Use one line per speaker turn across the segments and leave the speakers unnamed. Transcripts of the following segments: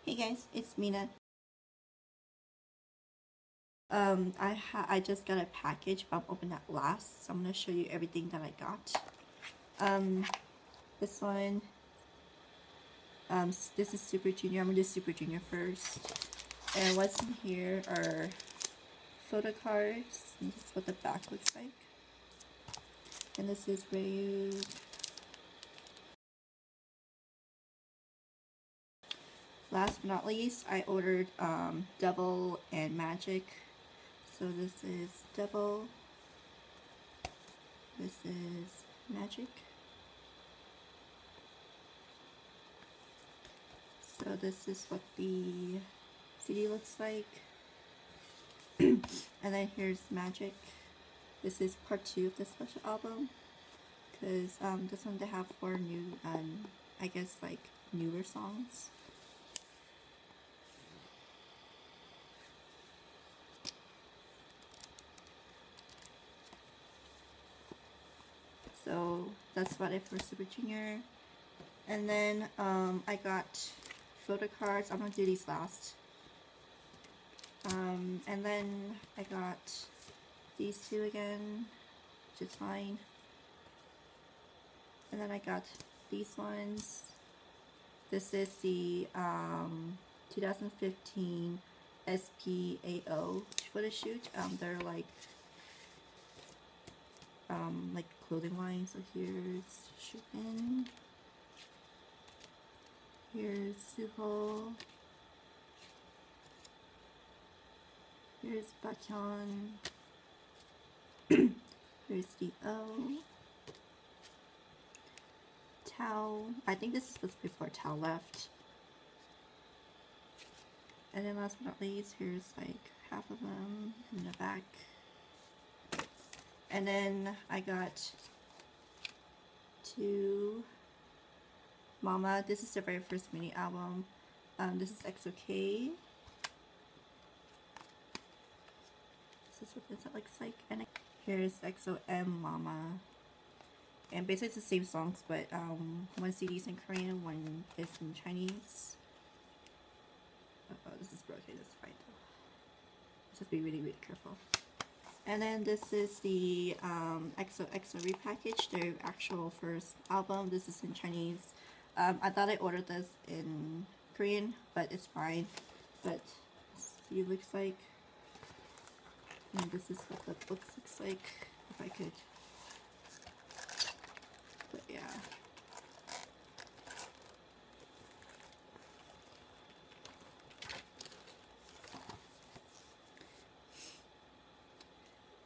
Hey guys, it's Mina. I just got a package, but I'll open that last. So I'm gonna show you everything that I got. This one, this is Super Junior. I'm gonna do Super Junior first. And what's in here are photo cards. And this is what the back looks like. And this is Ryu. Last but not least, I ordered Double and Magic. So this is Double. This is Magic. So this is what the CD looks like. And then here's Magic. This is part 2 of the special album. Because this one they have 4 new, I guess like newer songs. So that's about it for Super Junior. And then I got photo cards. I'm gonna do these last. And then I got these 2 again, which is fine. And then I got these ones. This is the 2015 SPAO Photoshoot. They're like clothing line. So here's Shupin, here's Suho, here's Baekhyun, here's D.O, Tao. I think this was before Tao left. And then last but not least, here's like half of them in the back. And then I got 2 Mama. This is their very first mini album. This is XOXO. This is what this looks like. And here's XOM Mama. And basically it's the same songs, but one CD is in Korean, one is in Chinese. Oh, this is broken. It's fine though. Just be really, really careful. And then this is the XOXO repackaged, their actual first album. This is in Chinese. I thought I ordered this in Korean, but it's fine. But see, it looks like. And this is what the book looks like, if I could. But yeah.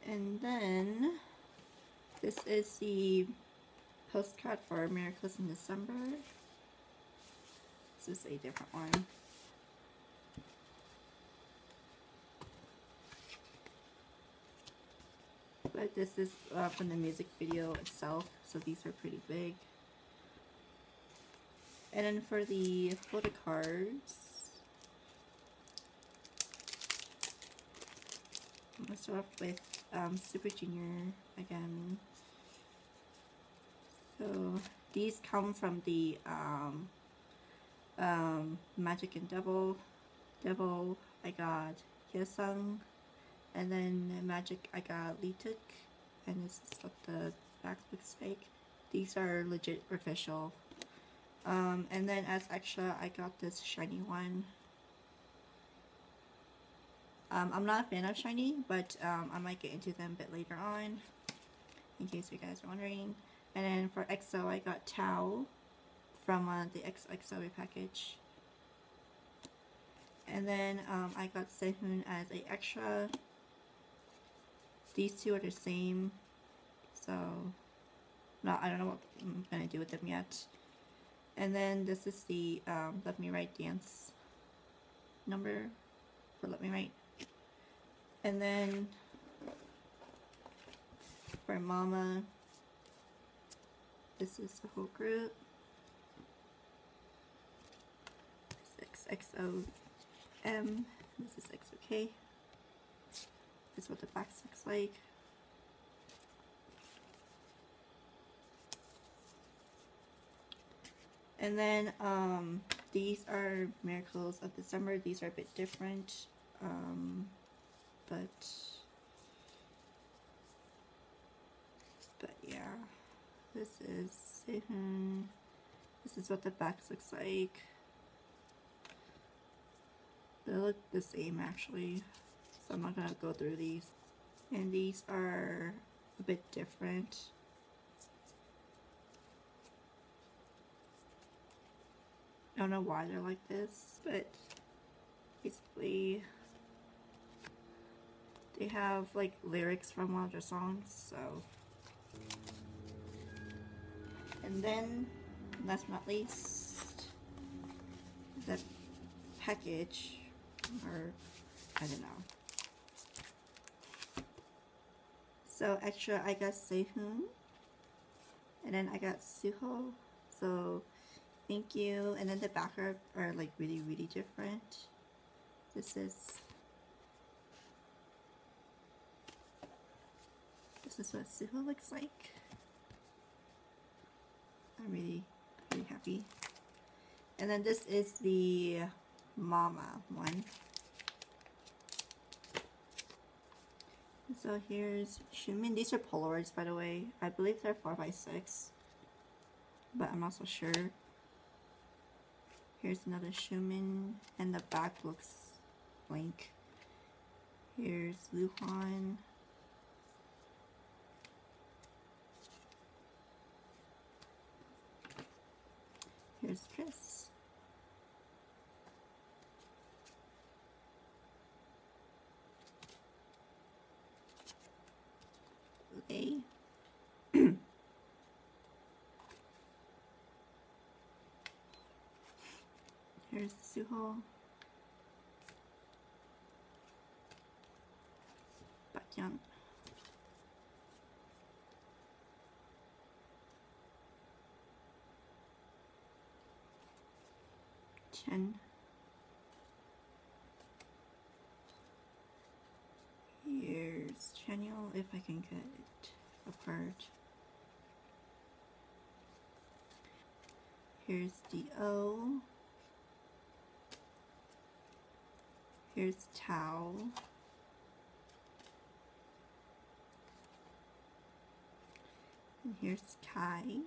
And then this is the postcard for Miracles in December. This is a different one. But this is from the music video itself, so these are pretty big. And then for the photo cards, I'm going to start off with Super Junior again. So these come from the Magic and Devil. Devil I got Hyesung, and then Magic I got Lituk, and this is what the back looks like. These are legit official. And then as extra I got this shiny one. I'm not a fan of shiny, but I might get into them a bit later on, in case you guys are wondering. And then for EXO, I got Tao from the XOXO package. And then I got Sehun as a extra. These 2 are the same, so I don't know what I'm gonna do with them yet. And then this is the Let Me Write dance number for Let Me Write. And then for Mama, this is the whole group. This is XOM, this is XOK. This is what the back looks like. And then These are Miracles of December. These are a bit different, but yeah, this is Sehun. This is what the back looks like. They look the same actually, so I'm not gonna go through these. And these are a bit different. I don't know why they're like this, but basically they have like lyrics from one of their songs, so. And then, last but not least, the package, or I don't know. So extra, I got Sehun, and then I got Suho. So thank you. And then the back are like really different. This is what Suho looks like. I'm really happy. And then this is the Mama one. So here's Xiumin. These are Polaroids, by the way. I believe they're 4x6, but I'm not so sure. Here's another Xiumin, and the back looks blank. Here's Luhan. Here's Chris. Lay. Here's Suho. Bakyan. Chen. Here's Chanyeol, if I can get it apart. Here's D.O. Here's Tao. And here's Kai.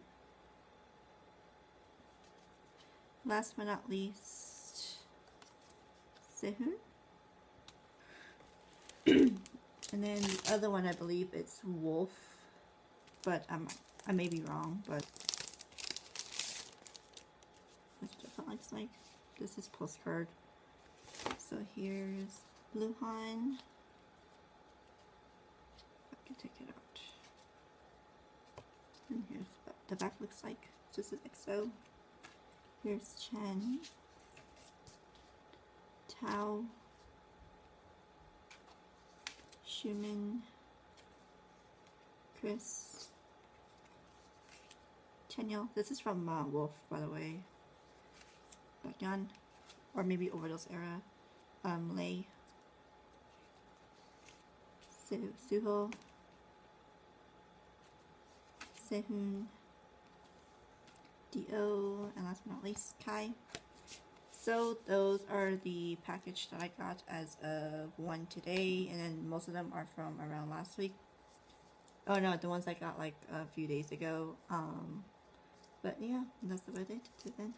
Last but not least, Sehun. And then the other one, I believe it's Wolf, but I may be wrong, but that's what it looks like. This is Postcard. So here's Luhan. If I can take it out. And here's what the back looks like. This is EXO. Here's Chen, Tao, Xiumin, Chris, Chanyeol. This is from Wolf, by the way. Bakyan, or maybe Overdose era. Lay, Suho, Sehun, D.O, and last but not least, Kai. So those are the package that I got as of one today, and then most of them are from around last week. Oh no, the ones I got like a few days ago. But yeah, that's about it. Till then.